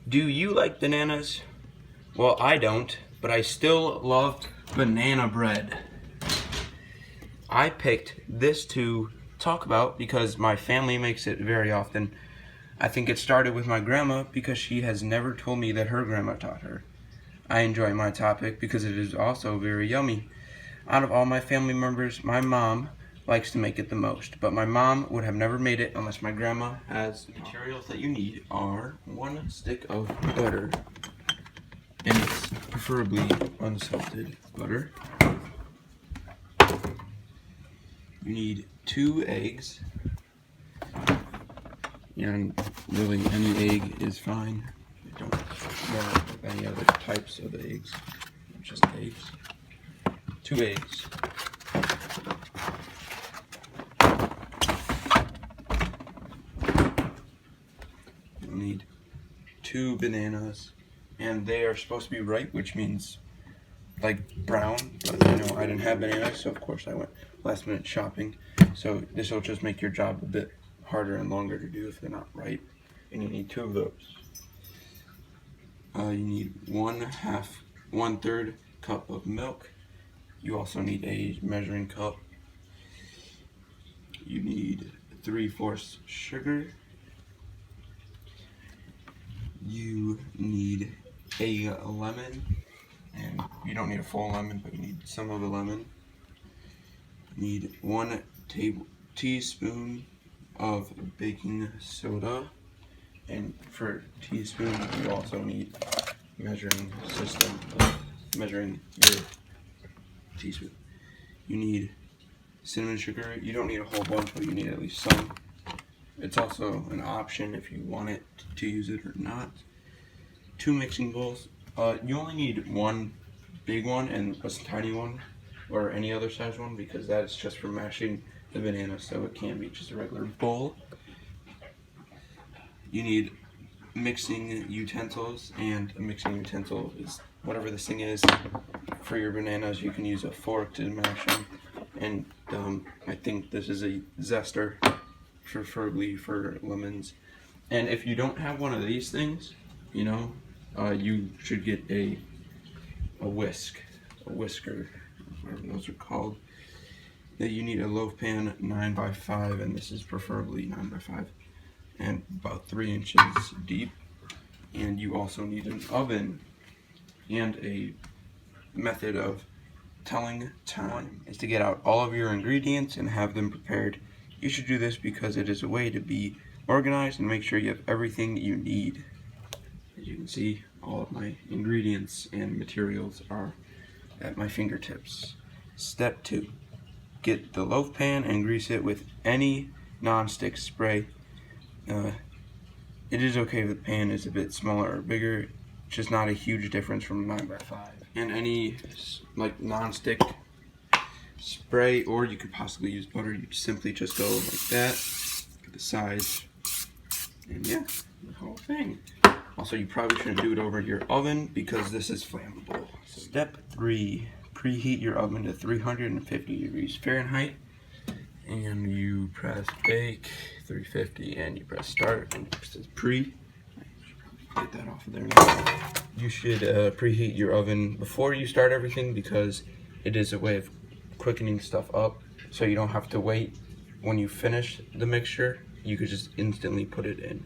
Do you like bananas? Well, I don't, but I still love banana bread. I picked this to talk about because my family makes it very often. I think it started with my grandma because she has never told me that her grandma taught her. I enjoy my topic because it is also very yummy. Out of all my family members, my mom likes to make it the most, but my mom would have never made it unless my grandma has. The materials that you need are 1 stick of butter, and it's preferably unsalted butter. You need 2 eggs, and really any egg is fine. I don't want any other types of eggs, just eggs. 2 eggs. You'll need 2 bananas, and they are supposed to be ripe, which means like brown, but I didn't have bananas, so of course I went last minute shopping. So this will just make your job a bit harder and longer to do if they're not ripe. And you need 2 of those. You need 1/3 cup of milk. You also need a measuring cup. You need 3/4 sugar. You need a lemon, and you don't need a full lemon, but you need some of the lemon. You need 1 teaspoon of baking soda, and for teaspoon you also need measuring system of measuring your teaspoon. You need cinnamon sugar. You don't need a whole bunch, but you need at least some. It's also an option if you want it to use it or not. 2 mixing bowls. You only need 1 big one and a tiny one, or any other size one, because that's just for mashing the banana, so it can't be just a regular bowl. You need mixing utensils, and a mixing utensil is whatever this thing is. For your bananas, you can use a fork to mash them, and I think this is a zester, preferably for lemons. And if you don't have one of these things, you should get a whisker, whatever those are called. That you need a loaf pan 9x5, and this is preferably 9x5, and about 3 inches deep. And you also need an oven, and a method of telling time is to get out all of your ingredients and have them prepared. You should do this because it is a way to be organized and make sure you have everything you need. As you can see, all of my ingredients and materials are at my fingertips. Step 2. Get the loaf pan and grease it with any non-stick spray. It is okay if the pan is a bit smaller or bigger, it's just not a huge difference from 9x5. And any non-stick spray, or you could possibly use butter, you simply just go like that, the sides, and yeah, the whole thing. Also, you probably shouldn't do it over your oven because this is flammable. Step 3, preheat your oven to 350 degrees Fahrenheit, and you press bake 350, and you press start, and it says pre. Get that off of there now. You should preheat your oven before you start everything because it is a way of quickening stuff up, so you don't have to wait. When you finish the mixture, you could just instantly put it in.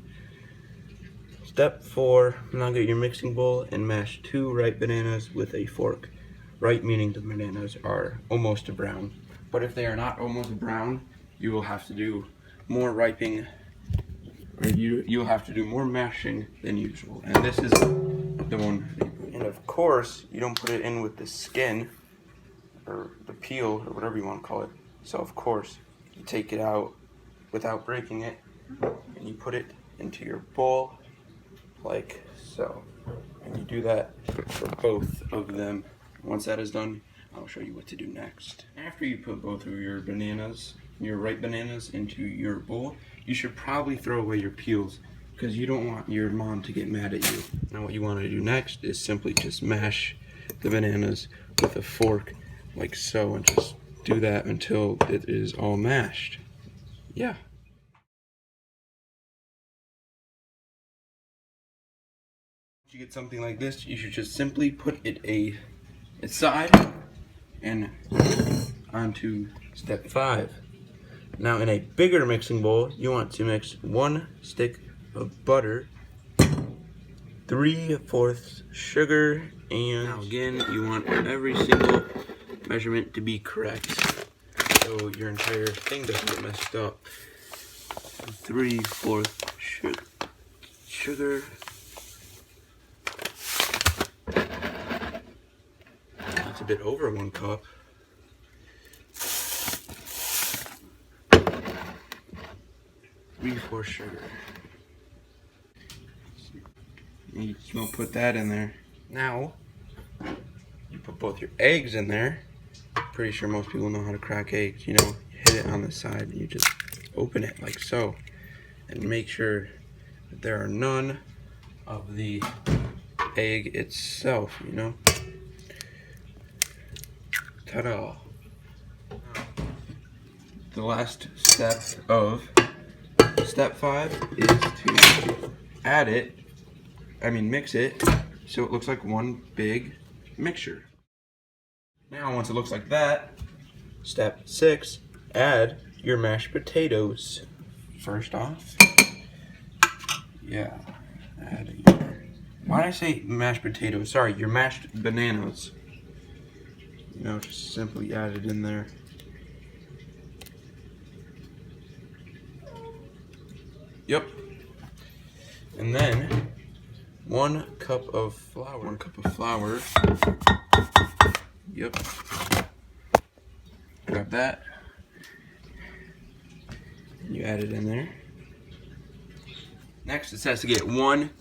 Step 4, now get your mixing bowl and mash 2 ripe bananas with a fork. Ripe meaning the bananas are almost brown, but if they are not almost brown, you will have to do more riping, or you'll have to do more mashing than usual. And this is the one. And of course, you don't put it in with the skin or the peel or whatever you want to call it. So of course, you take it out without breaking it, and you put it into your bowl like so. And you do that for both of them. Once that is done, I'll show you what to do next. After you put both of your bananas, your ripe bananas, into your bowl, you should probably throw away your peels because you don't want your mom to get mad at you. Now what you want to do next is simply just mash the bananas with a fork like so, and just do that until it is all mashed. Yeah. you get something like this, you should just simply put it aside and onto step 5. Now in a bigger mixing bowl, you want to mix 1 stick of butter, 3/4 sugar, and now again, you want every single measurement to be correct, so your entire thing doesn't get messed up. 3/4 sugar. That's a bit over 1 cup. 3/4 sugar. You just won't put that in there. Now, you put both your eggs in there. Pretty sure most people know how to crack eggs. You know, you hit it on the side and you just open it like so. And make sure that there are none of the egg itself, you know. Ta-da. The last step of step 5 is to mix it so it looks like one big mixture. Now once it looks like that, step 6, add your mashed potatoes. First off, add why did I say mashed potatoes? Sorry, your mashed bananas. You know, just simply add it in there. Yep. And then 1 cup of flour. 1 cup of flour. Yep. Grab that. And you add it in there. Next, it says to get 1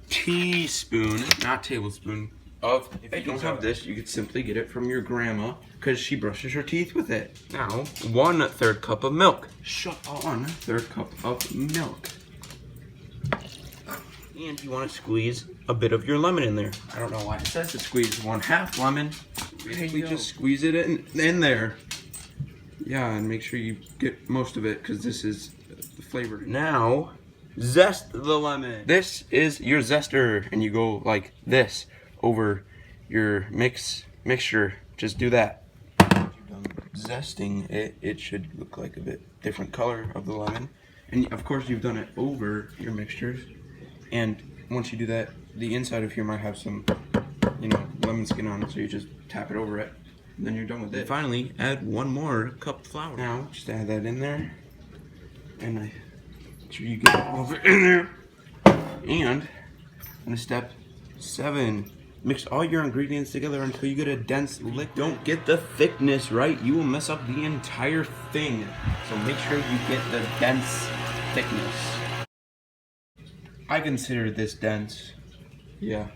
teaspoon, not tablespoon, of. If you don't have this, you could simply get it from your grandma because she brushes her teeth with it. Now, 1/3 cup of milk. Shut on. 1/3 cup of milk. And you want to squeeze a bit of your lemon in there. I don't know why it says to squeeze 1/2 lemon. Basically, just squeeze it in there. Yeah, and make sure you get most of it because this is the flavor. Now, zest the lemon. This is your zester, and you go like this over your mixture. Just do that. Once you've done zesting it, it should look like a bit different color of the lemon. And of course, you've done it over your mixtures. And once you do that, the inside of here might have some, lemon skin on it, so you just tap it over it, and then you're done with it. And finally, add 1 more cup of flour. Now, just add that in there, and make sure you get all of it in there. And in step 7, mix all your ingredients together until you get a dense liquid. Don't get the thickness right, you will mess up the entire thing. So make sure you get the dense thickness. I consider this dense. Yeah.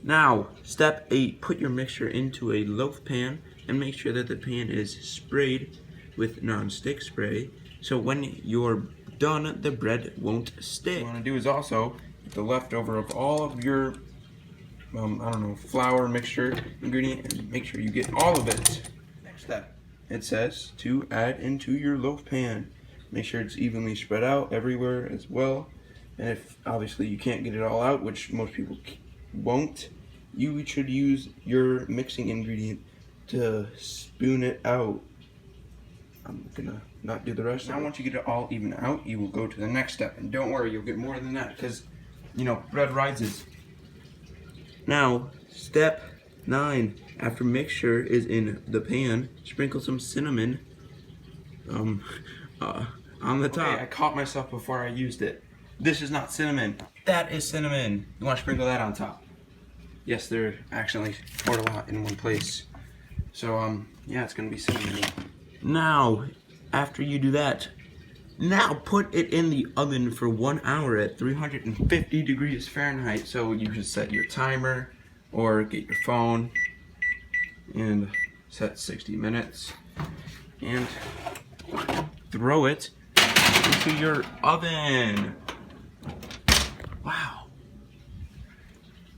Now, step 8, put your mixture into a loaf pan and make sure that the pan is sprayed with non-stick spray so when you're done, the bread won't stick. What you want to do is also get the leftover of all of your, flour mixture ingredient and make sure you get all of it. Next step, it says to add into your loaf pan. Make sure it's evenly spread out everywhere as well. And if obviously you can't get it all out, which most people won't, you should use your mixing ingredient to spoon it out. I'm gonna not do the rest. Now once you get it all even out, you will go to the next step. And don't worry, you'll get more than that because, bread rises. Now, step 9. After mixture is in the pan, sprinkle some cinnamon on the top. Okay, I caught myself before I used it. This is not cinnamon. That is cinnamon. You want to sprinkle that on top. Yes, they're actually poured a lot in one place. So, it's going to be cinnamon. Now, after you do that, now put it in the oven for 1 hour at 350 degrees Fahrenheit. So you just set your timer or get your phone and set 60 minutes and throw it into your oven. Wow.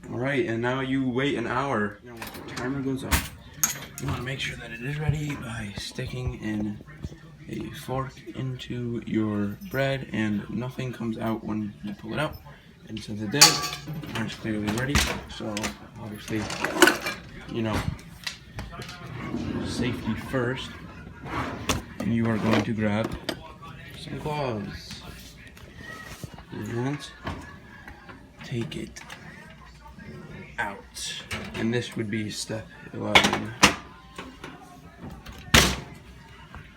Alright, and now you wait an hour. Now once the timer goes off, you want to make sure that it is ready by sticking in a fork into your bread and nothing comes out when you pull it out. And since it did, mine's clearly ready. So obviously, you know, safety first. And you are going to grab some gloves and take it out. And this would be step 11.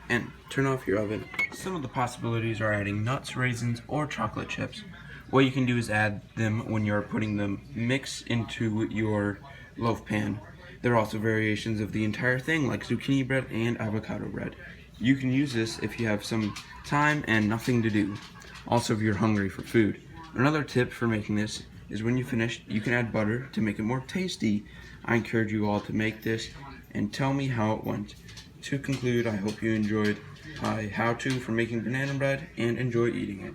And turn off your oven. Some of the possibilities are adding nuts, raisins, or chocolate chips. What you can do is add them when you're putting the mix into your loaf pan. There are also variations of the entire thing, like zucchini bread and avocado bread. You can use this if you have some time and nothing to do. Also, if you're hungry for food. Another tip for making this is when you finish, you can add butter to make it more tasty. I encourage you all to make this and tell me how it went. To conclude, I hope you enjoyed my how-to for making banana bread and enjoy eating it.